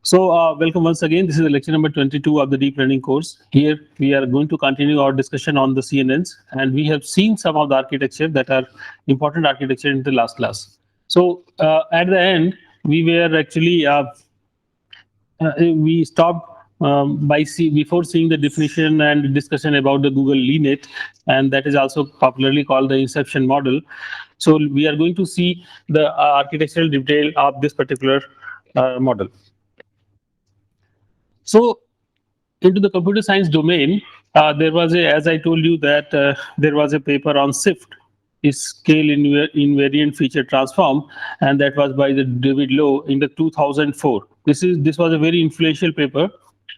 Welcome once again. This is the lecture number 22 of the deep learning course. Here we are going to continue our discussion on the CNNs, and we have seen some of the architecture that are important architecture in the last class. At the end, we were actually we stopped before seeing the definition and discussion about the Google LeanIt, and that is also popularly called the inception model. So we are going to see the architectural detail of this particular model. So into the computer science domain, there was as I told you that there was a paper on SIFT, is scale invariant feature transform, and that was by the David Lowe in the 2004. This was a very influential paper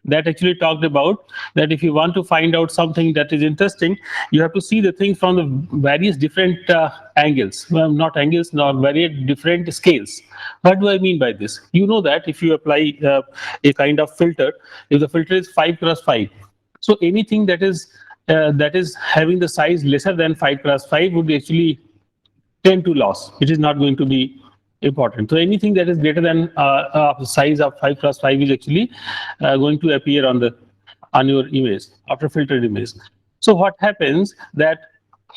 that actually talked about that if you want to find out something that is interesting, you have to see the thing from the various different angles, well, not angles, nor various different scales. What do I mean by this? You know that if you apply a kind of filter, if the filter is 5 cross 5, so anything that is having the size lesser than 5 cross 5 would actually tend to loss. It is not going to be important. So anything that is greater than size of 5 cross 5 is actually going to appear on your image after filtered image. So what happens that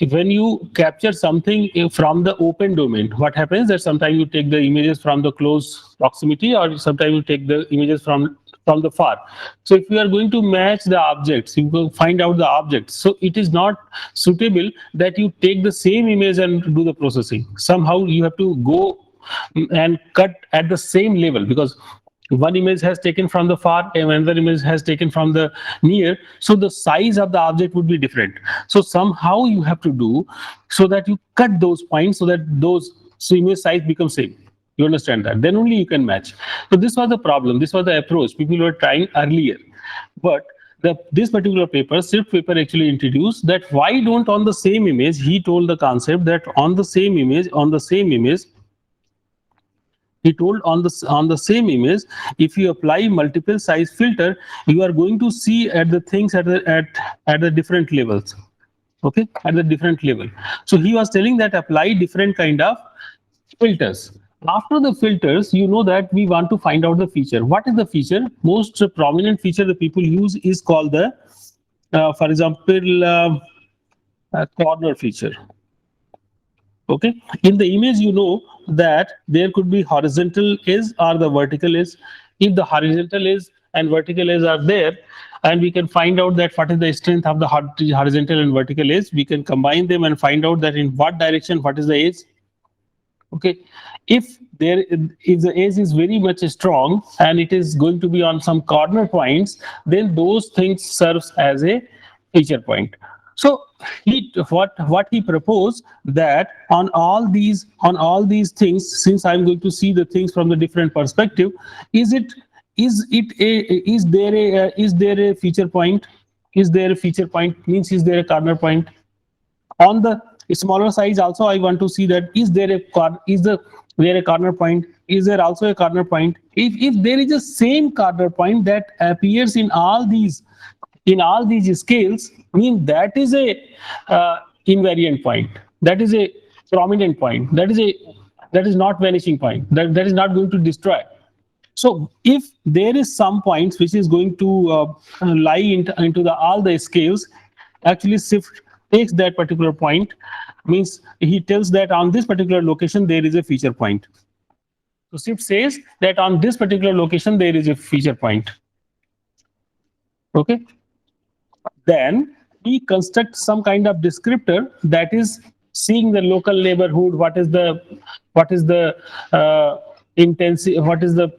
when you capture something from the open domain, what happens that sometimes you take the images from the close proximity, or sometimes you take the images from the far. So if you are going to match the objects, you will find out the objects. So it is not suitable that you take the same image and do the processing. Somehow you have to go and cut at the same level, because one image has taken from the far and another image has taken from the near, so the size of the object would be different. So somehow you have to do so that you cut those points so that so image size becomes same. You understand that? Then only you can match. So this was the problem. This was the approach people were trying earlier. But this particular paper, SIFT paper, actually introduced that why don't on the same image, he told the concept that on the same image, he told on the same image, if you apply multiple size filter, you are going to see at the things at the different levels. Okay, at the different level. So he was telling that apply different kind of filters. After the filters, you know that we want to find out the feature. What is the feature? Most prominent feature that people use is called the, for example, corner feature. Okay, in the image, you know that there could be horizontal edge or the vertical edge. If the horizontal edge and vertical edge are there, and we can find out that what is the strength of the horizontal and vertical edge, we can combine them and find out that in what direction what is the edge. Okay, if the edge is very much strong and it is going to be on some corner points, then those things serves as a feature point. So what he proposed that on all these things, since I'm going to see the things from the different perspective, is there a feature point? Is there a feature point? Means is there a corner point? On the smaller size also, I want to see that is there a corner point? Is there also a corner point? If there is a same corner point that appears in all these scales, mean that is a invariant point. That is a prominent point. That is not vanishing point. That is not going to destroy. So if there is some points which is going to lie into all the scales, actually SIFT takes that particular point, means he tells that on this particular location there is a feature point. So SIFT says that on this particular location there is a feature point. Okay. Then we construct some kind of descriptor that is seeing the local neighborhood, what is the intensity, what is the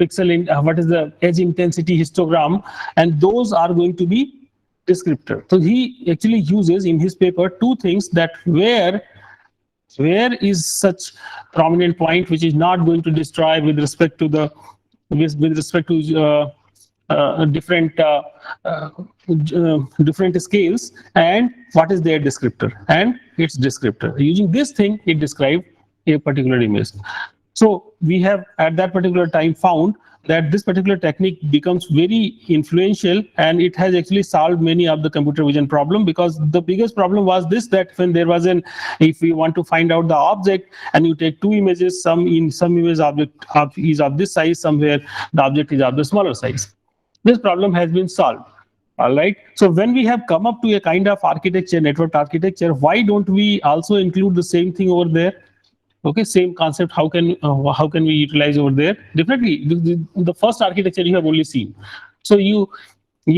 edge intensity histogram, and those are going to be descriptor. So he actually uses in his paper two things, that where is such prominent point which is not going to destroy with respect to different scales, and what is their descriptor and its descriptor. Using this thing, it described a particular image. So we have at that particular time found that this particular technique becomes very influential, and it has actually solved many of the computer vision problem, because the biggest problem was this, that when there was an, if we want to find out the object and you take two images, some image object is of this size, somewhere the object is of the smaller size. This problem has been solved. All right. So when we have come up to a kind of architecture, network architecture, why don't we also include the same thing over there? Okay, same concept. How can we utilize over there? Definitely, the first architecture you have only seen. So you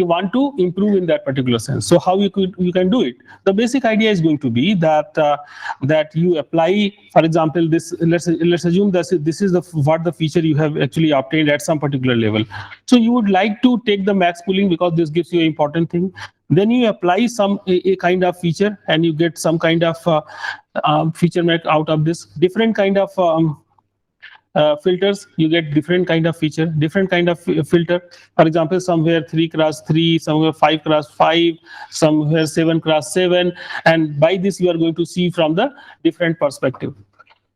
want to improve in that particular sense. So how you can do it? The basic idea is going to be that that you apply, for example, this. Let's assume that this is what the feature you have actually obtained at some particular level. So you would like to take the max pooling because this gives you an important thing. Then you apply a kind of feature and you get some kind of feature map out of this. Different kind of filters, you get different kind of feature, different kind of filter. For example, somewhere 3x3, somewhere 5x5, somewhere 7x7, and by this you are going to see from the different perspective.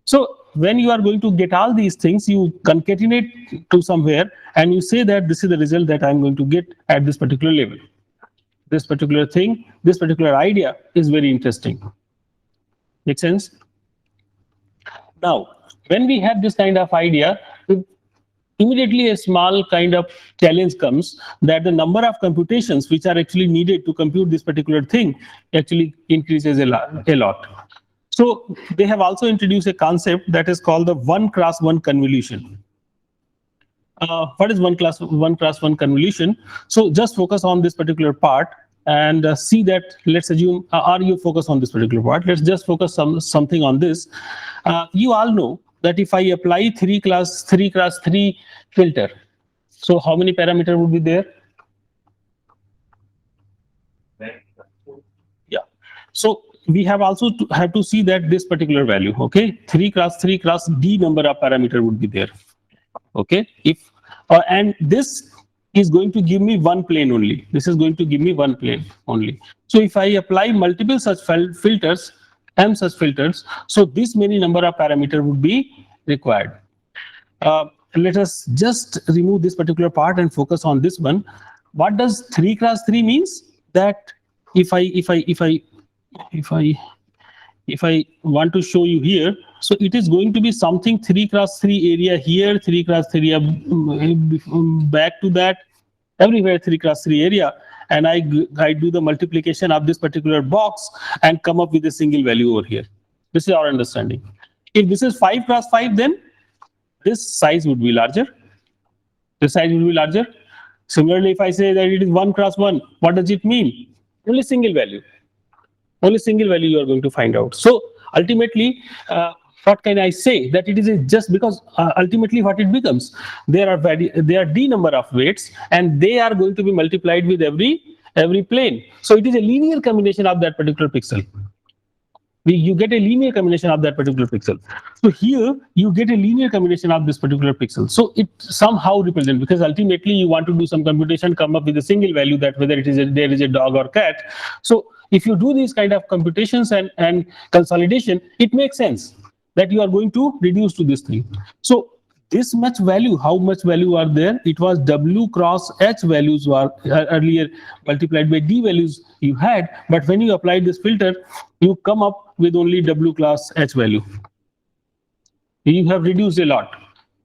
So when you are going to get all these things, you concatenate to somewhere and you say that this is the result that I'm going to get at this particular level. This particular thing, this particular idea is very interesting. Make sense? Now, when we have this kind of idea, immediately a small kind of challenge comes, that the number of computations which are actually needed to compute this particular thing actually increases a lot. So they have also introduced a concept that is called the 1x1 convolution. What is 1x1 convolution? So just focus on this particular part and see that, let's assume, or you focus on this particular part. Let's just focus something on this. You all know that if I apply 3x3 filter, so how many parameters would be there? Yeah. So we have also have to see that this particular value, okay, 3x3 cross d number of parameter would be there. Okay, if and this is going to give me one plane only. This is going to give me one plane only. So if I apply multiple such filters, m such filters, so this many number of parameter would be required. Let us just remove this particular part and focus on this one. What does 3x3 means? That if I want to show you here, so it is going to be something 3x3 area here, 3x3 back to that, everywhere 3x3 area, and I do the multiplication of this particular box and come up with a single value over here. This is our understanding. If this is 5x5, then this size would be larger. This size would be larger. Similarly, if I say that it is 1x1, what does it mean? Only single value. Only single value you are going to find out. So ultimately, what can I say? That it is just because ultimately what it becomes, there are d number of weights and they are going to be multiplied with every plane. So it is a linear combination of that particular pixel. You get a linear combination of that particular pixel. So here you get a linear combination of this particular pixel. So it somehow represents, because ultimately you want to do some computation, come up with a single value, that whether it is there is a dog or cat. So if you do these kind of computations and consolidation, it makes sense that you are going to reduce to this thing. So this much value, how much value are there? It was W cross H values were earlier multiplied by D values you had, but when you apply this filter, you come up with only W cross H value. You have reduced a lot.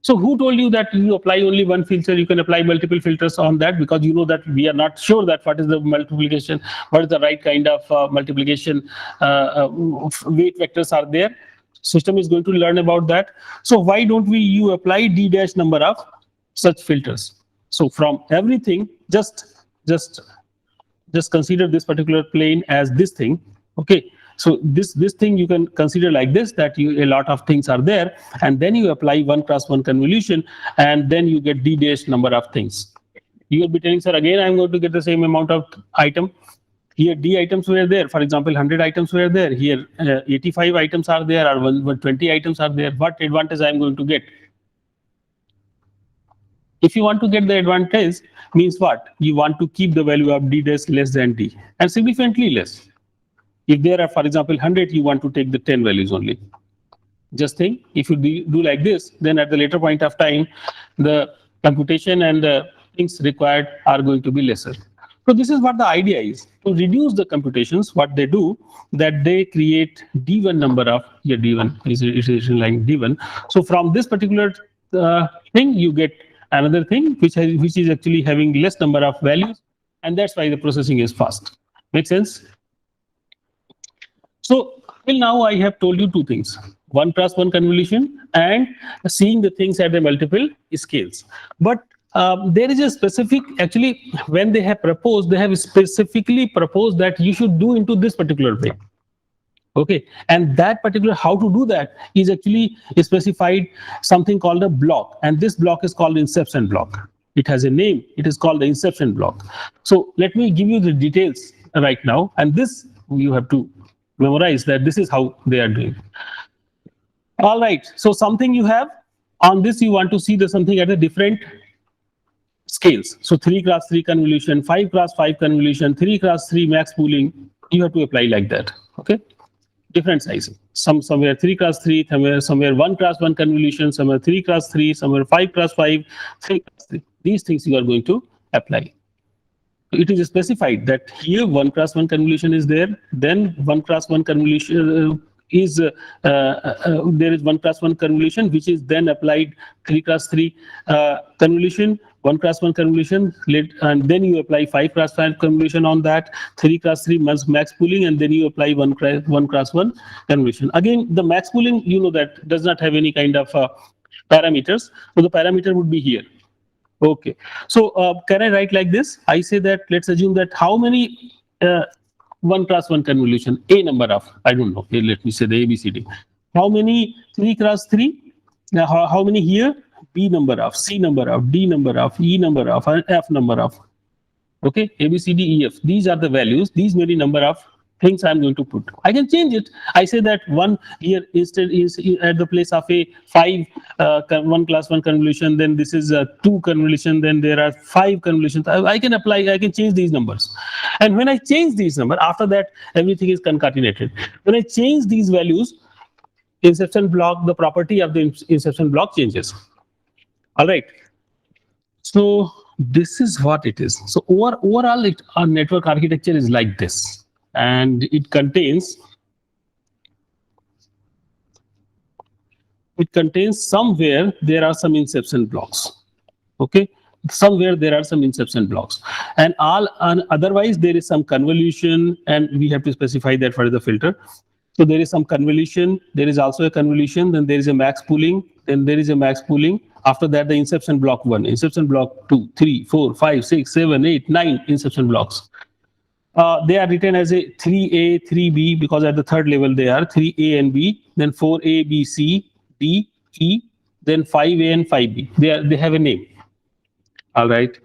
So who told you that you apply only one filter, you can apply multiple filters on that? Because you know that we are not sure that what is the multiplication, what is the right kind of multiplication weight vectors are there. System is going to learn about that. So why don't you apply d dash number of such filters? So from everything, just consider this particular plane as this thing. Okay. So this thing you can consider like this, that a lot of things are there, and then you apply 1x1 convolution, and then you get d dash number of things. You will be telling, sir, again I'm going to get the same amount of item. Here D items were there, for example 100 items were there, here 85 items are there, or 120 items are there. What advantage I am going to get? If you want to get the advantage, means what? You want to keep the value of D dash less than D, and significantly less. If there are, for example, 100, you want to take the 10 values only. Just think, if you do like this, then at the later point of time, the computation and the things required are going to be lesser. So this is what the idea is. To reduce the computations, what they do, that they create D1 number of, here D1 is like D1. So from this particular thing, you get another thing which is actually having less number of values, and that's why the processing is fast. Make sense? So till now I have told you two things: one cross one convolution and seeing the things at the multiple scales. But there is a specific, actually, when they have proposed, they have specifically proposed that you should do into this particular way. Okay, and that particular how to do that is actually specified something called a block, and this block is called inception block. It has a name. It is called the inception block. So let me give you the details right now, and this you have to memorize that this is how they are doing. All right, so something you have on this, you want to see the something at a different scales. So 3 cross 3 convolution, 5 cross 5 convolution, 3 cross 3 max pooling, you have to apply like that. Okay, different sizing. Somewhere 3 cross 3, somewhere 1 cross 1 convolution, somewhere 3 cross 3, somewhere 5 cross 5, 3 cross 3. These things you are going to apply. It is specified that here 1 cross 1 convolution is there, then 1 cross 1 convolution is there is 1 cross 1 convolution which is then applied 3 cross 3 convolution, 1 cross 1 convolution, and then you apply 5 cross 5 convolution on that, 3 cross 3 max pooling, and then you apply 1 cross 1 convolution. Again, the max pooling, you know, that does not have any kind of parameters, so the parameter would be here. Okay, so can I write like this? I say that let's assume that how many 1 cross 1 convolution, a number of, I don't know, let me say the ABCD. How many 3 cross 3? Now, how many here? B number of, C number of, D number of, E number of, and F number of. Okay, ABCD, EF. These are the values. These many number of things I'm going to put. I can change it. I say that one here instead is at the place of a 5 1 class 1 convolution, then this is a 2 convolution, then there are 5 convolutions. I can apply, I can change these numbers. And when I change these numbers, after that, everything is concatenated. When I change these values, inception block, the property of the inception block changes. All right. So this is what it is. So overall, our network architecture is like this. And it contains somewhere there are some inception blocks. Okay, somewhere there are some inception blocks, and otherwise there is some convolution, and we have to specify that for the filter. So there is some convolution, there is also a convolution, then there is a max pooling, then there is a max pooling. After that, the inception block 1, inception block 2, 3, 4, 5, 6, 7, 8, 9 inception blocks. They are written as a 3A, 3B, because at the third level they are 3A and B, then 4A, B, C, D, E, then 5A and 5B. They have a name. All right.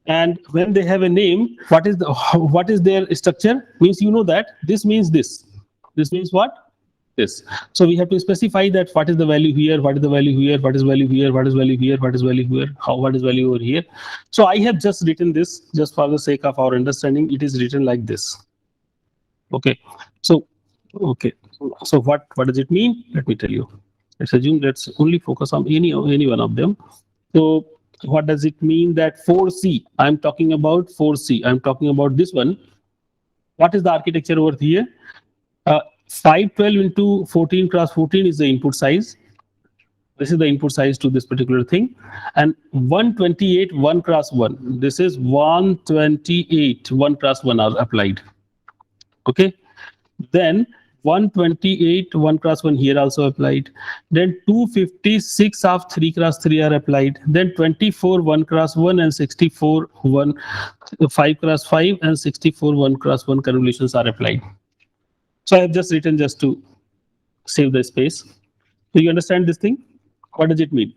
And when they have a name, what is their structure? Means you know that this means this. This means what? This. So we have to specify that what is the value here, what is the value here, what is value here, what is value here, what is value here, what is value over here. So I have just written this just for the sake of our understanding. It is written like this. Okay. So what does it mean? Let me tell you. Let's assume let's only focus on any one of them. So what does it mean that 4C? I'm talking about 4C. I'm talking about this one. What is the architecture over here? 512 into 14 cross 14 is the input size. This is the input size to this particular thing. And 128 1 cross 1. This is 128 1 cross 1 are applied. Okay. Then 128 1 cross 1 here also applied. Then 256 of 3 cross 3 are applied. Then 24 1 cross 1 and 64 5 cross 5 and 64 1 cross 1 convolutions are applied. So I have just written just to save the space. Do you understand this thing? What does it mean?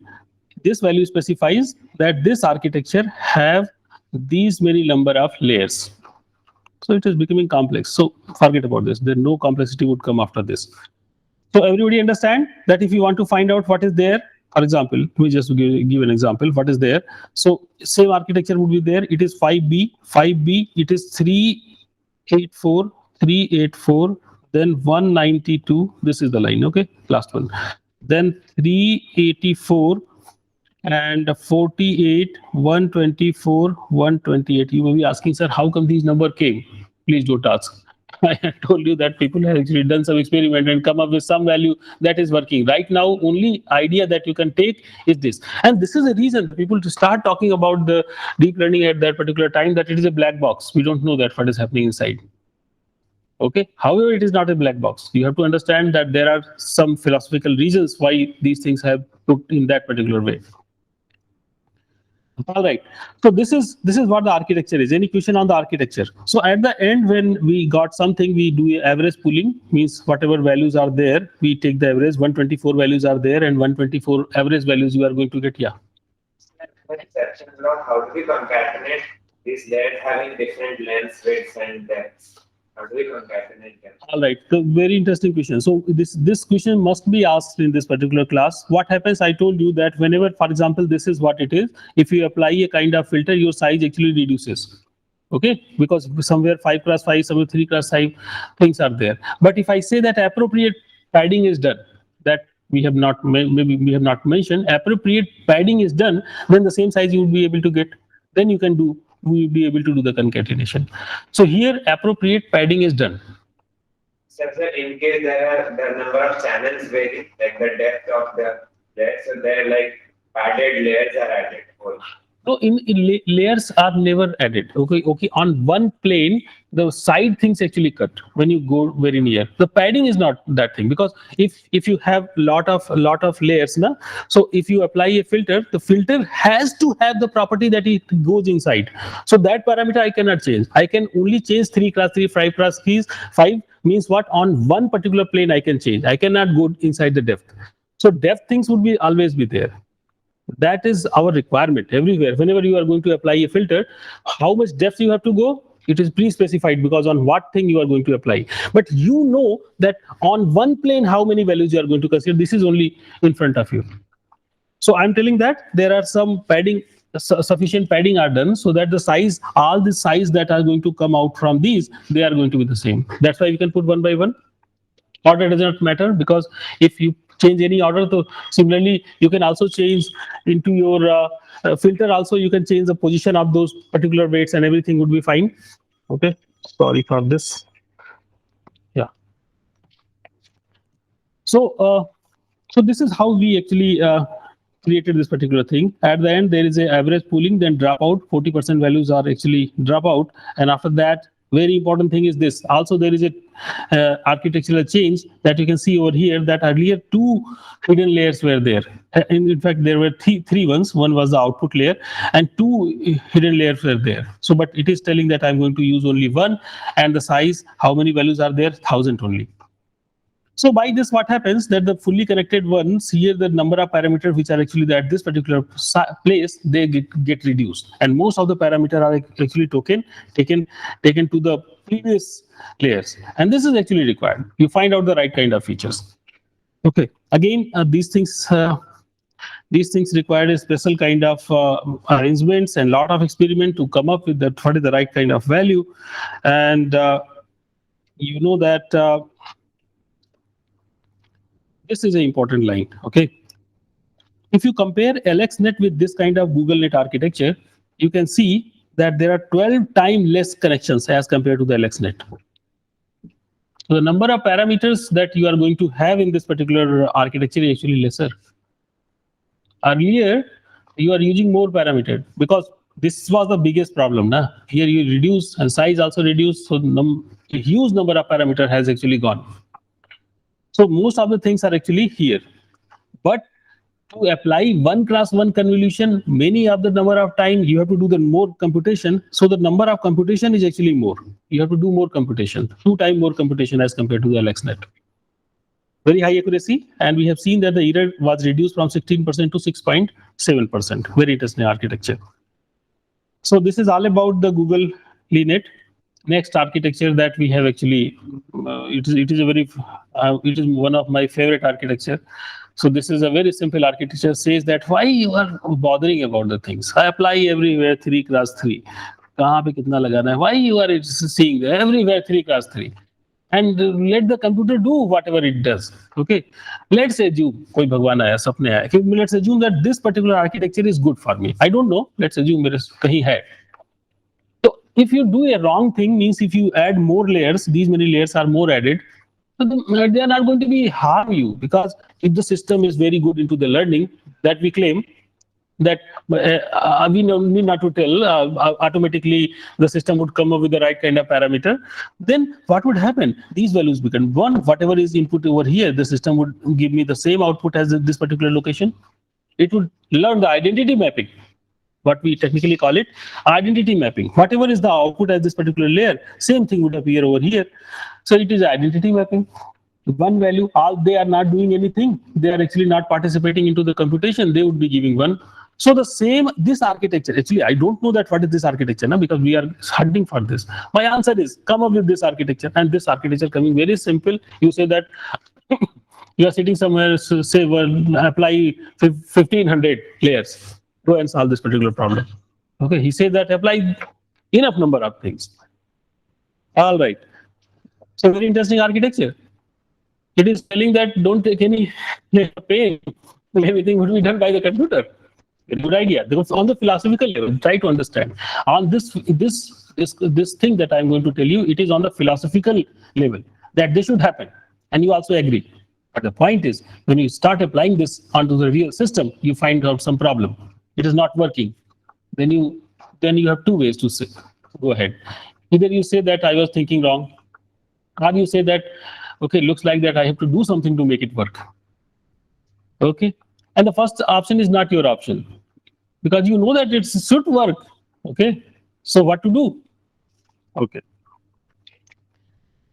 This value specifies that this architecture have these many number of layers. So it is becoming complex. So forget about this. There no complexity would come after this. So everybody understand that if you want to find out what is there, for example, let me just give an example. What is there? So same architecture would be there. It is 5B. 5B, it is 384, 384. Then 192, this is the line, okay, last one. then 384 and 48, 124, 128. You may be asking, sir, how come these number came? Please don't ask. I had told you that people have actually done some experiment and come up with some value that is working. Right now, only idea that you can take is this. And this is the reason people to start talking about the deep learning at that particular time, that it is a black box. We don't know that what is happening inside. Okay. However, it is not a black box. You have to understand that there are some philosophical reasons why these things have put in that particular way. All right. So this is what the architecture is. Any question on the architecture? So at the end, when we got something, we do average pooling. Means whatever values are there, we take the average. 124 values are there, and 124 average values you are going to get. Yeah. Exception law, how do we concatenate these layers having different lengths, widths, and depths? How do we concatenate them? All right. So very interesting question. So this question must be asked in this particular class. What happens? I told you that whenever, for example, this is what it is. If you apply a kind of filter, your size actually reduces. Okay, because somewhere 5x5, somewhere 3x5 things are there. But if I say that appropriate padding is done, that we have not maybe we have not mentioned, appropriate padding is done, then the same size you will be able to get. Then you can do we will be able to do the concatenation. So here appropriate padding is done. Except that in case there are the number of channels vary, like the depth of the layers, so there like padded layers are added. So in layers are never added. Okay. On one plane, the side things actually cut when you go very near. The padding is not that thing, because if you have lot of layers, na, so if you apply a filter, the filter has to have the property that it goes inside. So that parameter I cannot change. I can only change 3x3, 5x3, 5 means what? On one particular plane I can change. I cannot go inside the depth. So depth things would be always be there. That is our requirement everywhere. Whenever you are going to apply a filter, how much depth you have to go, it is pre-specified, because on what thing you are going to apply. But you know that on one plane how many values you are going to consider. This is only in front of you. So I'm telling that there are some padding, sufficient padding are done, so that the size, all the size that are going to come out from these, they are going to be the same. That's why we can put one by one. Order does not matter, because if you change any order, so similarly you can also change into your filter also, you can change the position of those particular weights and everything would be fine. Okay, sorry for this. Yeah. So this is how we actually created this particular thing. At the end there is a average pooling, then dropout. 40% values are actually dropout, and after that, very important thing is this. Also, there is a architectural change that you can see over here, that earlier 2 hidden layers were there. In fact, there were three ones. One was the output layer, and 2 hidden layers were there. So, but it is telling that I'm going to use only one, and the size, how many values are there? 1000 only. So by this, what happens that the fully connected ones here, the number of parameters which are actually at this particular place, they get reduced, and most of the parameters are actually taken to the previous layers, and this is actually required. You find out the right kind of features. Okay, again, these things require a special kind of arrangements and lot of experiment to come up with that what is the right kind of value, and you know that. This is an important line. Okay, if you compare LXNet with this kind of GoogleNet architecture, you can see that there are 12 times less connections as compared to the LXNet. So the number of parameters that you are going to have in this particular architecture is actually lesser. Earlier, you are using more parameters, because this was the biggest problem. Na? Here you reduce and size also reduce, so a huge number of parameters has actually gone. So most of the things are actually here, but to apply 1x1 convolution, many of the number of time you have to do the more computation. So the number of computation is actually more. You have to do more computation, 2 times more computation as compared to the LXNet. Very high accuracy, and we have seen that the error was reduced from 16% to 6.7%. Very interesting architecture. So this is all about the Google LeNet. Next architecture that we have actually, it is one of my favorite architecture. So this is a very simple architecture. Says that why you are bothering about the things. I apply everywhere 3x3. Kahan pe kitna lagana hai? Why you are seeing everywhere 3x3? and let the computer do whatever it does. Okay, let's assume कोई भगवान आया सपने आया कि let's assume that this particular architecture is good for me. I don't know, let's assume मेरे कहीं है. So if you do a wrong thing, means if you add more layers, these many layers are more added, so they are not going to be harm you, because if the system is very good into the learning that we claim, that we need not to tell, automatically the system would come up with the right kind of parameter, then what would happen? These values become one. Whatever is input over here, the system would give me the same output as this particular location. It would learn the identity mapping, what we technically call it identity mapping. Whatever is the output as this particular layer, same thing would appear over here. So it is identity mapping. One value, all they are not doing anything. They are actually not participating into the computation. They would be giving one. So the same, this architecture, actually, I don't know that what is this architecture now, because we are hunting for this. My answer is come up with this architecture, and this architecture coming very simple. You say that you are sitting somewhere, say, well, apply 1500 layers. Go and solve this particular problem. Okay, he said that apply enough number of things. All right. So very interesting architecture. It is telling that don't take any pain. Everything would be done by the computer. A good idea. Because on the philosophical level, try to understand. On this thing that I'm going to tell you, it is on the philosophical level that this should happen, and you also agree. But the point is, when you start applying this onto the real system, you find out some problem. It is not working. Then you have two ways to say, go ahead. Either you say that I was thinking wrong, or you say that, okay, looks like that I have to do something to make it work. Okay, and the first option is not your option, because you know that it should work. Okay, so what to do? Okay,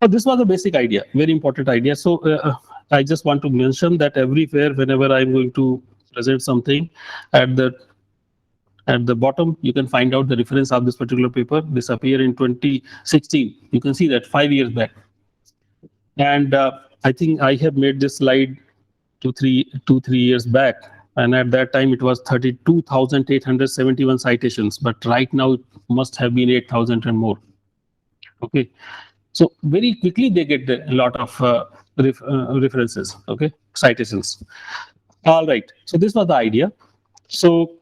so this was a basic idea, very important idea. So I just want to mention that everywhere, whenever I'm going to present something, at the bottom you can find out the reference of this particular paper. This appeared in 2016. You can see that 5 years back. And I think I have made this slide 2-3 years back, and at that time it was 32,871 citations, but right now it must have been 8,000 and more. Okay, so very quickly they get a lot of references, okay, citations. All right, so this was the idea. So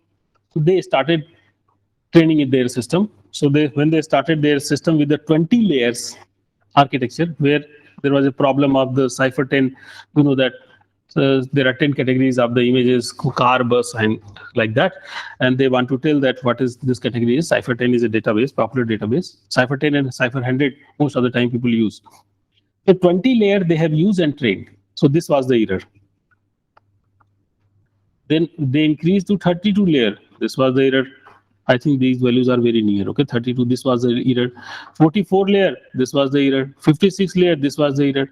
they started training in their system. So when they started their system with the 20 layers architecture, where there was a problem of the Cypher 10, you know that there are 10 categories of the images, car, bus, and like that. And they want to tell that what is this category is. Cypher 10 is a database, popular database. Cypher 10 and Cypher 100, most of the time people use. So 20 layer they have used and trained. So this was the error. Then they increased to 32 layer. This was the error. I think these values are very near. Okay, 32, this was the error. 44 layer, this was the error. 56 layer, this was the error.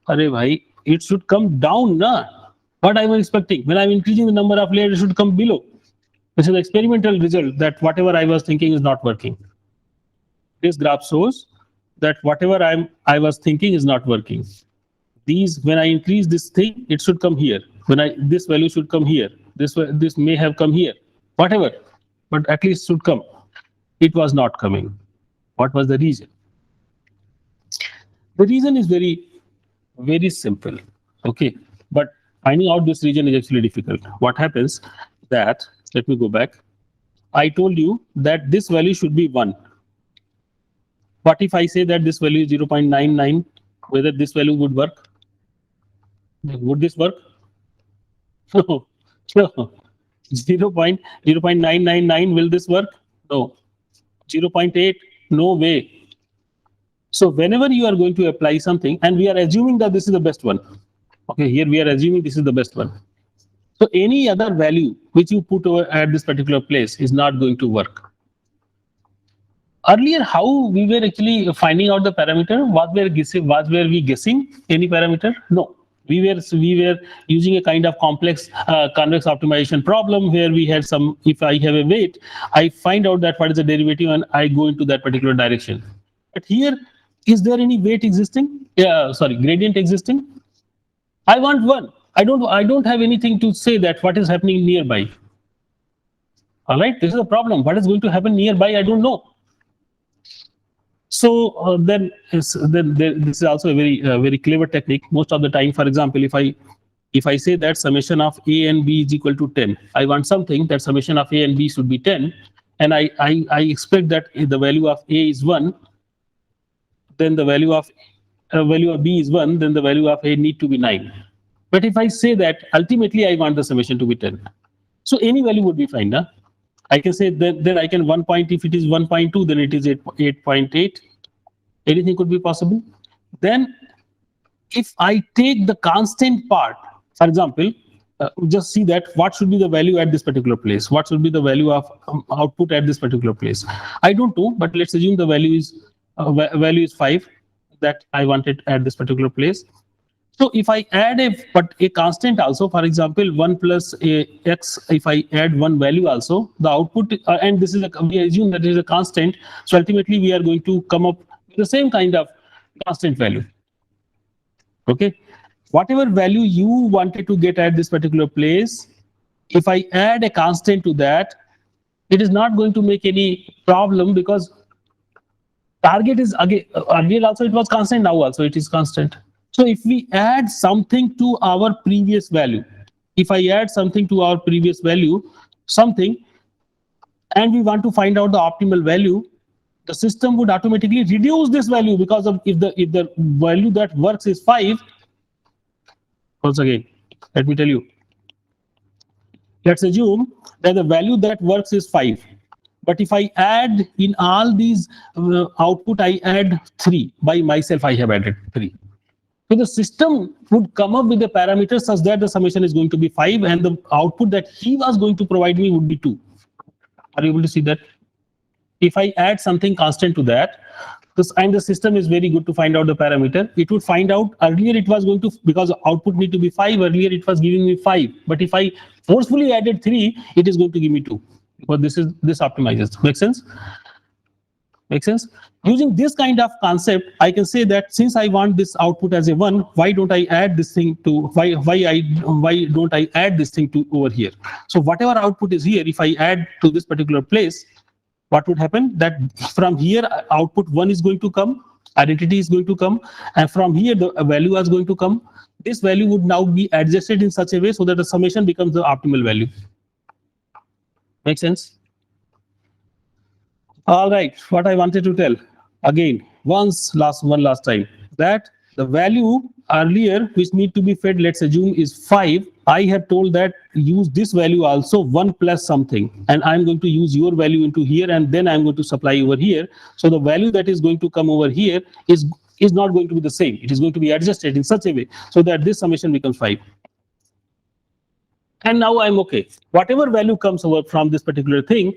Arey bhai, it should come down, na? What I was expecting, when I'm increasing the number of layers, it should come below. This is the experimental result that whatever I was thinking is not working. This graph shows that whatever I was thinking is not working. These, when I increase this thing, it should come here. This value should come here. This may have come here. Whatever, but at least should come. It was not coming. What was the reason? The reason is very, very simple. Okay, but finding out this reason is actually difficult. What happens that, let me go back. I told you that this value should be 1. What if I say that this value is 0.99? Whether this value would work? Would this work? No. 0.999, will this work? No. 0.8, no way. So whenever you are going to apply something, and we are assuming that this is the best one. Okay, here we are assuming this is the best one. So any other value which you put over at this particular place is not going to work. Earlier, how we were actually finding out the parameter? Was were we guessing any parameter? No. We were using a kind of complex convex optimization problem where we had some, if I have a weight, I find out that what is the derivative and I go into that particular direction. But here, is there any weight existing? Gradient existing? I want 1. I don't have anything to say that what is happening nearby. All right, this is a problem. What is going to happen nearby? I don't know. So then this is also a very clever technique. Most of the time, for example, if I say that summation of A and B is equal to 10, I want something that summation of A and B should be 10, and I expect that if the value of A is 1, then the value of B is 1, then the value of A need to be 9. But if I say that ultimately I want the summation to be 10, so any value would be fine. Nah? I can say then I can 1 point, if it is 1.2, then it is 8.8. Anything could be possible. Then if I take the constant part, for example, just see that what should be the value at this particular place, what should be the value of output at this particular place. I don't know, but let's assume the value is 5 that I wanted at this particular place. So if I add a constant also, for example, 1 plus a x, if I add one value also, the output, and this is we assume that it is a constant, so ultimately we are going to come up with the same kind of constant value. Okay, whatever value you wanted to get at this particular place, if I add a constant to that, it is not going to make any problem, because target is again, earlier also it was constant, now also it is constant. So if we add something to our previous value, if I add something to our previous value, something, and we want to find out the optimal value, the system would automatically reduce this value, because of if the value that works is 5. Once again, let me tell you. Let's assume that the value that works is 5. But if I add in all these output, I add 3. By myself, I have added 3. So the system would come up with a parameter such that the summation is going to be 5, and the output that he was going to provide me would be 2. Are you able to see that? If I add something constant to that, and the system is very good to find out the parameter, it would find out, earlier it was going to, because output need to be 5, earlier it was giving me 5. But if I forcefully added 3, it is going to give me 2. But this optimizes. Make sense? Make sense? Using this kind of concept, I can say that since I want this output as a 1, why don't I add this thing to, why don't I add this thing to over here? So whatever output is here, if I add to this particular place, what would happen? That from here output 1 is going to come, identity is going to come, and from here the value is going to come. This value would now be adjusted in such a way so that the summation becomes the optimal value. Make sense? All right, what I wanted to tell again, one last time, that the value earlier which need to be fed, let's assume, is 5. I have told that use this value also 1 plus something, and I'm going to use your value into here, and then I'm going to supply over here. So the value that is going to come over here is not going to be the same. It is going to be adjusted in such a way so that this summation becomes 5. And now I'm okay. Whatever value comes over from this particular thing,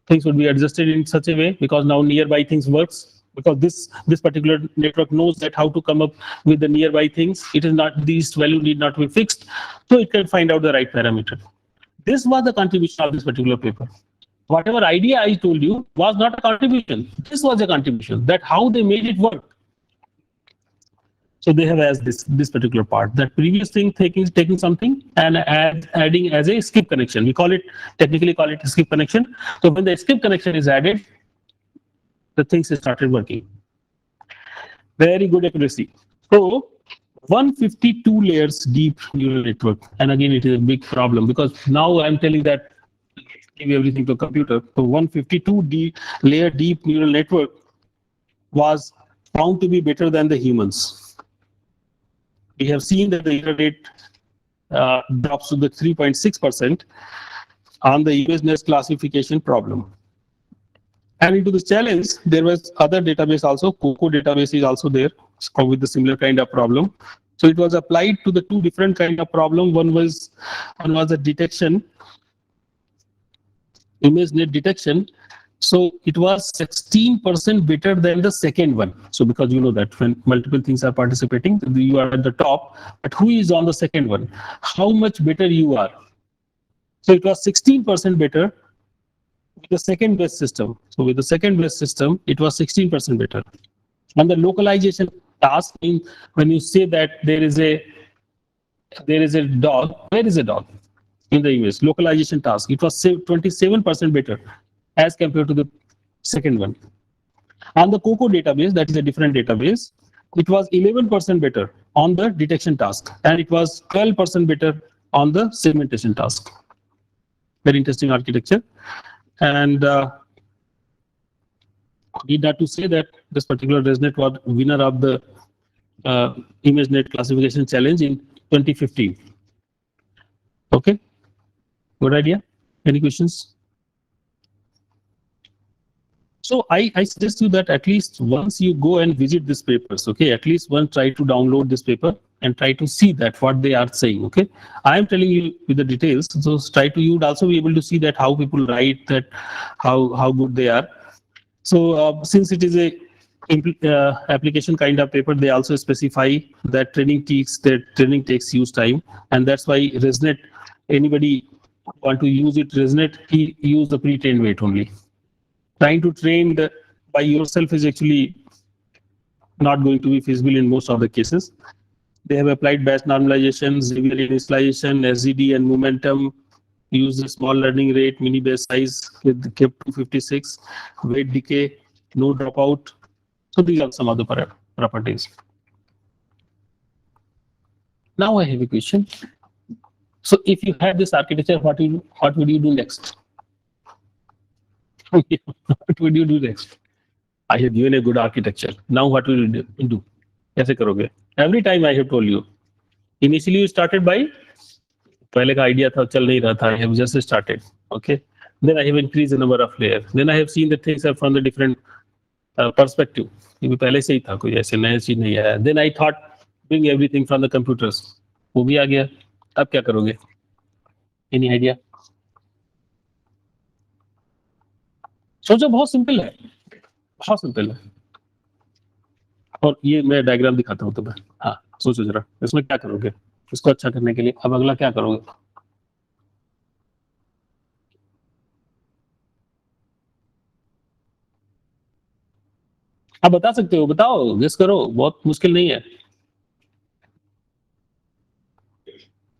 things would be adjusted in such a way, because now nearby things works, because this particular network knows that how to come up with the nearby things. It is not, these value need not be fixed, so it can find out the right parameter. This was the contribution of this particular paper. Whatever idea I told you was not a contribution. This was a contribution, that how they made it work. So they have as this particular part, that previous thing taking something and adding as a skip connection. We technically call it a skip connection. So when the skip connection is added, the things started working. Very good accuracy. So 152 layers deep neural network. And again, it is a big problem, because now I'm telling that give everything to a computer. So 152 layer deep neural network was found to be better than the humans. We have seen that the error rate drops to the 3.6% on the image classification problem. And into this challenge, there was other database also. COCO database is also there with the similar kind of problem. So it was applied to the two different kind of problem. One was a detection, ImageNet detection. So it was 16% better than the second one. So because you know that when multiple things are participating, you are at the top, but who is on the second one? How much better you are? So it was 16% better with the second best system. So with the second best system, it was 16% better. And the localization task, when you say that there is a dog, where is a dog in the image? Localization task, it was 27% better as compared to the second one. On the COCO database, that is a different database, it was 11% better on the detection task, and it was 12% better on the segmentation task. Very interesting architecture. And need not to say that this particular ResNet was winner of the ImageNet classification challenge in 2015. Okay, good idea. Any questions? So I suggest you that at least once you go and visit these papers, okay, at least one try to download this paper and try to see that what they are saying. Okay, I am telling you with the details, so try to, you would also be able to see that how people write, that how good they are. So since it is a application kind of paper, they also specify that training takes use time, and that's why ResNet, anybody want to use it, ResNet, he use the pre-trained weight only. Trying to train by yourself is actually not going to be feasible in most of the cases. They have applied batch normalization, Xavier initialization, SGD and momentum, use the small learning rate, mini batch size with kept 256, weight decay, no dropout. So these are some other properties. Now I have a question. So if you had this architecture, what would you do next? What would you do next? I have given a good architecture. Now what will you do? कैसे करोगे? Every time I have told you. Initially you started by, पहले का idea था, चल नहीं रहा था. I have just started. Okay. Then I have increased the number of layers. Then I have seen the things from the different perspective. ये पहले से ही था, कोई ऐसे नया चीज नहीं आया. Then I thought bring everything from the computers. वो भी आ गया. अब क्या करोगे? Any idea? सोचो, बहुत सिंपल है, बहुत सिंपल है. और ये मैं डायग्राम दिखाता हूँ तुम्हें. हाँ, सोचो जरा इसमें क्या करोगे इसको अच्छा करने के लिए. अब अगला क्या करोगे? आप बता सकते हो, बताओ, गेस करो, बहुत मुश्किल नहीं है.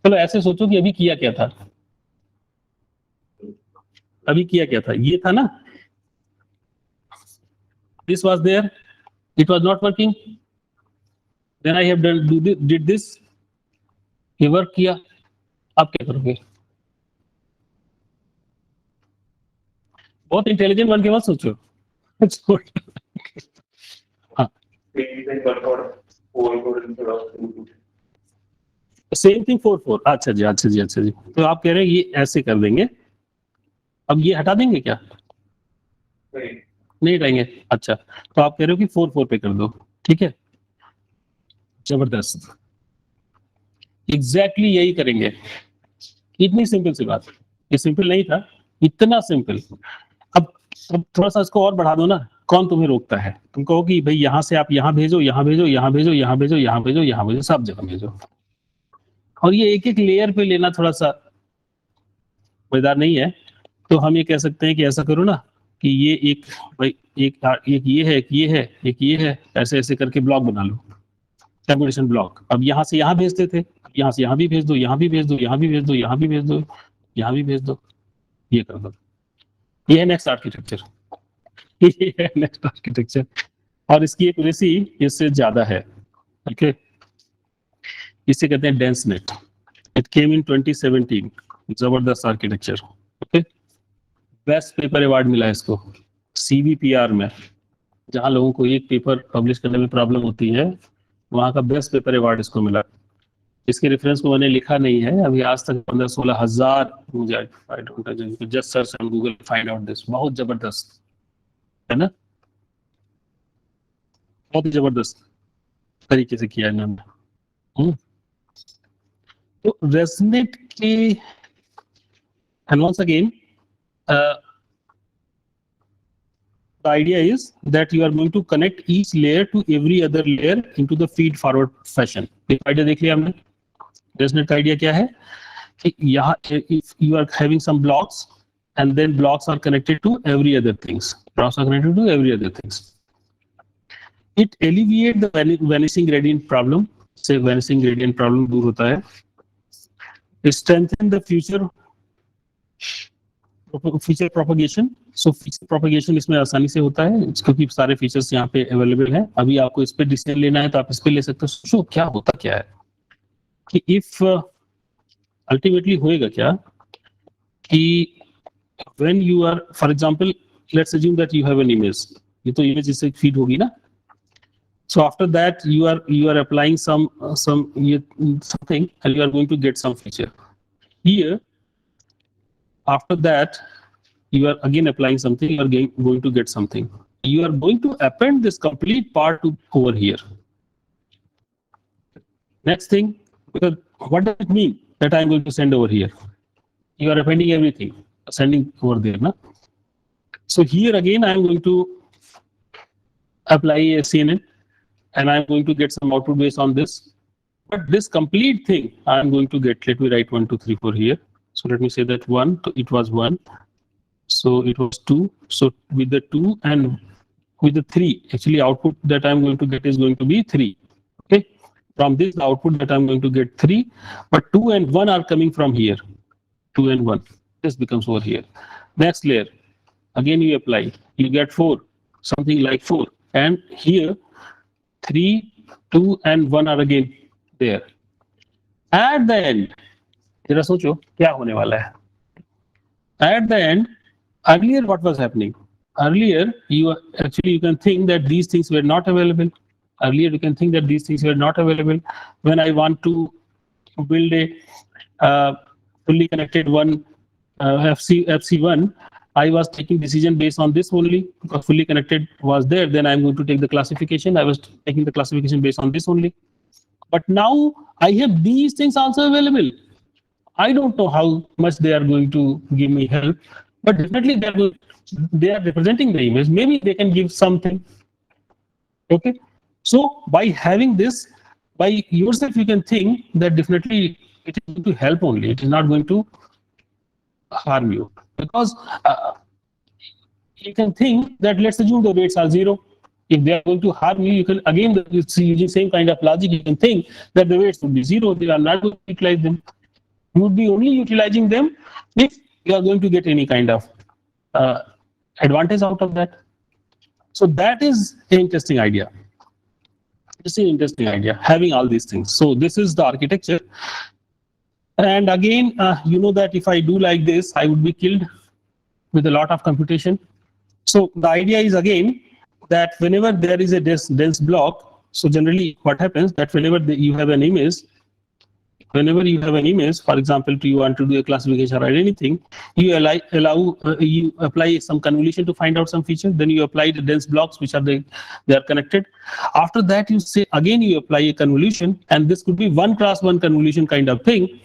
चलो ऐसे सोचो कि अभी किया क्या था. अभी किया क्या था? ये था ना, this was there, it was not working, then I have did this, ये वर्क किया. आप क्या करोगे? बहुत इंटेलिजेंट बन के मत सोचो. हाँ, सेम थिंग 4-4. अच्छा जी, अच्छा जी, अच्छा जी. तो आप कह रहे हैं ये ऐसे कर देंगे. अब ये हटा देंगे क्या? नहीं हटाएंगे. अच्छा, तो आप कह रहे हो कि 4-4 पे कर दो. ठीक है, जबरदस्त. एग्जैक्टली यही करेंगे. इतनी सिंपल सी बात. ये सिंपल नहीं था, इतना सिंपल. अब थोड़ा सा इसको और बढ़ा दो ना. कौन तुम्हें रोकता है? तुम कहो कि भाई यहाँ से आप यहाँ भेजो, यहाँ भेजो, यहाँ भेजो, यहाँ भेजो, यहाँ भेजो, यहाँ भेजो, सब जगह भेजो. और ये एक एक लेयर पे लेना थोड़ा सा मजेदार नहीं है. तो हम ये कह सकते हैं कि ऐसा करो ना कि ये एक ये है, एक ये है, एक ये है, ऐसे ऐसे करके ब्लॉक बना लो, कंप्यूटेशन ब्लॉक. अब यहाँ से यहाँ भेजते थे, यहाँ से यहाँ भी भेज दो, यहाँ भी भेज दो, यहाँ भी भेज दो, यहाँ भी भेज दो, यहाँ भी भेज दो. ये कर दो. ये है नेक्स्ट आर्किटेक्चर. ये है नेक्स्ट आर्किटेक्चर. और इसकी एक रेसी इससे ज्यादा है. ओके, इसे कहते हैं डेंस नेट. इट केम इन 2017. जबरदस्त architecture. Okay, best paper award मिला है इसको CVPR में. जहां लोगों को एक पेपर पब्लिश करने में प्रॉब्लम होती है, वहां का बेस्ट पेपर अवार्ड इसको मिला. इसके रेफरेंस को मैंने लिखा नहीं है अभी आज तक. 15-16 हजार मुझे just search on Google find out this. बहुत जबरदस्त है ना, बहुत ही जबरदस्त तरीके से किया इन्होंने. तो ResNet के, and once again the idea is that you are going to connect each layer to every other layer into the feed forward fashion. एक आइडिया देख लिया हमने. ResNet का आइडिया क्या है कि यहाँ if you are having some blocks and then blocks are connected to every other things. Blocks are connected to every other things. It alleviate the vanishing gradient problem. से vanishing gradient problem दूर होता है. Strengthen the future feature propagation. So feature propagation इसमें आसानी से होता है क्योंकि सारे फीचर्स यहाँ पे अवेलेबल हैं. अभी आपको इस पे डिसीजन लेना है तो आप इस पे ले सकते हो. सोचो क्या होता क्या है कि इफ अल्टीमेटली होएगा क्या कि when you are, for example, let's assume that you have an image. ये तो image इससे feed होगी ना. So after that you are applying some something and you are going to get some feature. Here after that you are again applying something, you are going to get something. You are going to append this complete part to over here. Next thing, because what does it mean that I am going to send over here? You are appending everything, sending over there, na? So here again I am going to apply a CNN and I am going to get some output based on this. But this complete thing I am going to get, let me write 1, 2, 3, 4 here. So let me say that 1, it was 1. So it was 2. So with the 2 and with the 3, actually output that I am going to get is going to be 3. Okay. From this, the output that I am going to get 3, but 2 and 1 are coming from here. 2 and 1. This becomes over here. Next layer. Again you apply. You get 4. Something like 4. And here 3, 2 and 1 are again there. At the end, जरा सोचो क्या होने वाला है. At the end, earlier what was happening? Earlier you can think that these things were not available. Earlier you can think that these things were not available. When I want to build a fully connected one FC1, I was taking decision based on this only because fully connected was there. Then I'm going to take the classification. I was taking the classification based on this only. But now I have these things also available. I don't know how much they are going to give me help, but definitely they are representing the image. Maybe they can give something. Okay. So by having this, by yourself, you can think that definitely it is going to help only. It is not going to harm you because you can think that let's assume the weights are 0. If they are going to harm you, you can again using same kind of logic. You can think that the weights would be 0. They are not going to utilize them. You would be only utilizing them if you are going to get any kind of advantage out of that. So that is an interesting idea. It's an interesting idea, having all these things. So this is the architecture. And again, you know that if I do like this, I would be killed with a lot of computation. So the idea is again that whenever there is a dense block, so generally what happens that whenever you have an image, for example, you want to do a classification or anything, you you apply some convolution to find out some feature. Then you apply the dense blocks, which are they are connected. After that, you say again you apply a convolution, and this could be 1x1 convolution kind of thing,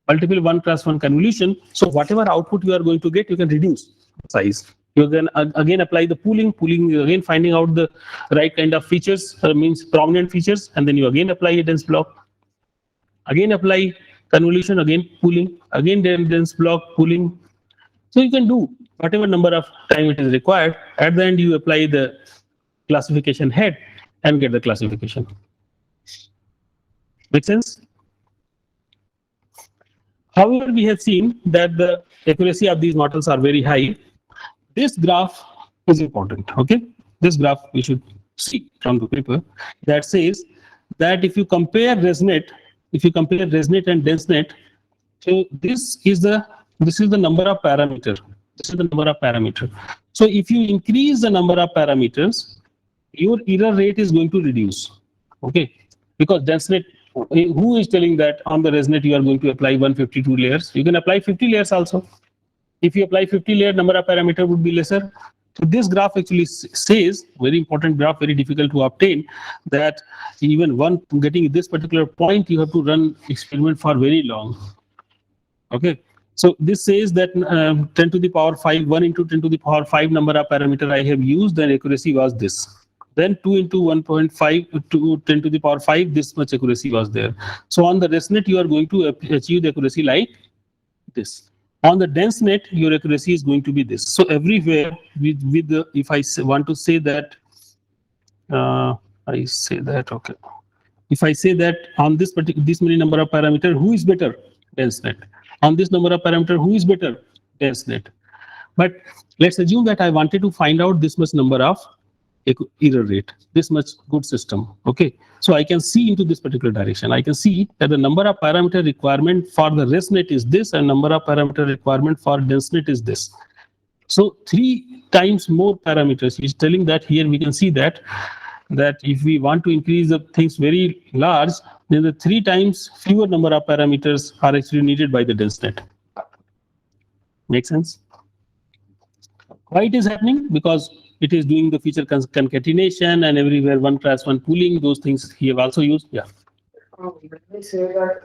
multiple 1x1 convolution. So whatever output you are going to get, you can reduce size. You then again apply the pooling again finding out the right kind of features, means prominent features, and then you again apply a dense block. Again apply convolution, again pooling, again dense block pooling. So you can do whatever number of time it is required. At the end, you apply the classification head and get the classification. Make sense? However, we have seen that the accuracy of these models are very high. This graph is important. Okay, this graph we should see from the paper that says that if you compare ResNet and DenseNet, so this is the number of parameter. This is the number of parameter. So if you increase the number of parameters, your error rate is going to reduce. Okay, because DenseNet, who is telling that on the ResNet you are going to apply 152 layers? You can apply 50 layers also. If you apply 50 layer, number of parameter would be lesser. So this graph actually says, very important graph, very difficult to obtain, that even getting this particular point, you have to run experiment for very long. Okay, so this says that 10 to the power 5, 1 into 10 to the power 5 number of parameter I have used, then accuracy was this. Then 2 into 1.5 to 10 to the power 5, this much accuracy was there. So on the ResNet, you are going to achieve the accuracy like this. On the DenseNet, your accuracy is going to be this. So everywhere with the, if I want to say that, okay. If I say that on this many number of parameter, who is better? DenseNet. On this number of parameter, who is better? DenseNet. But let's assume that I wanted to find out this much number of error rate, this much good system. Okay, so I can see into this particular direction. I can see that the number of parameter requirement for the ResNet is this, and number of parameter requirement for DenseNet is this. So 3 times more parameters. He's telling that here we can see that if we want to increase the things very large, then the 3 times fewer number of parameters are actually needed by the DenseNet. Make sense? Why it is happening? Because it is doing the feature concatenation and everywhere one class one pooling. Those things he have also used. Yeah. Let me say that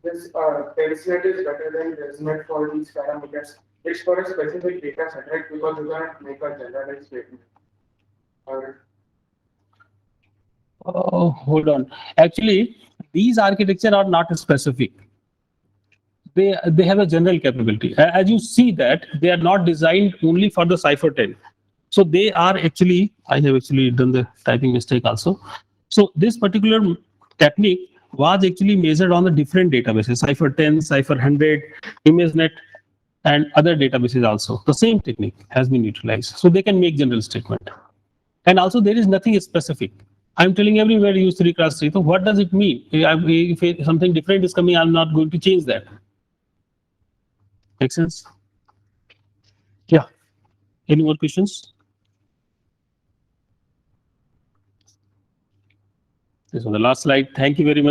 this DenseNet is better than ResNet for these parameters. It's for a specific data set, right? Because you cannot make a generalized statement. Oh, hold on. Actually, these architecture are not specific. They have a general capability. As you see that they are not designed only for the Cypher 10. So they are actually, I have actually done the typing mistake also. So this particular technique was actually measured on the different databases, Cypher 10, Cypher 100, ImageNet, and other databases also. The same technique has been utilized. So they can make general statement. And also there is nothing specific. I'm telling everywhere use 3 cross 3. So what does it mean? If something different is coming, I'm not going to change that. Make sense? Yeah. Any more questions? This was the last slide. Thank you very much.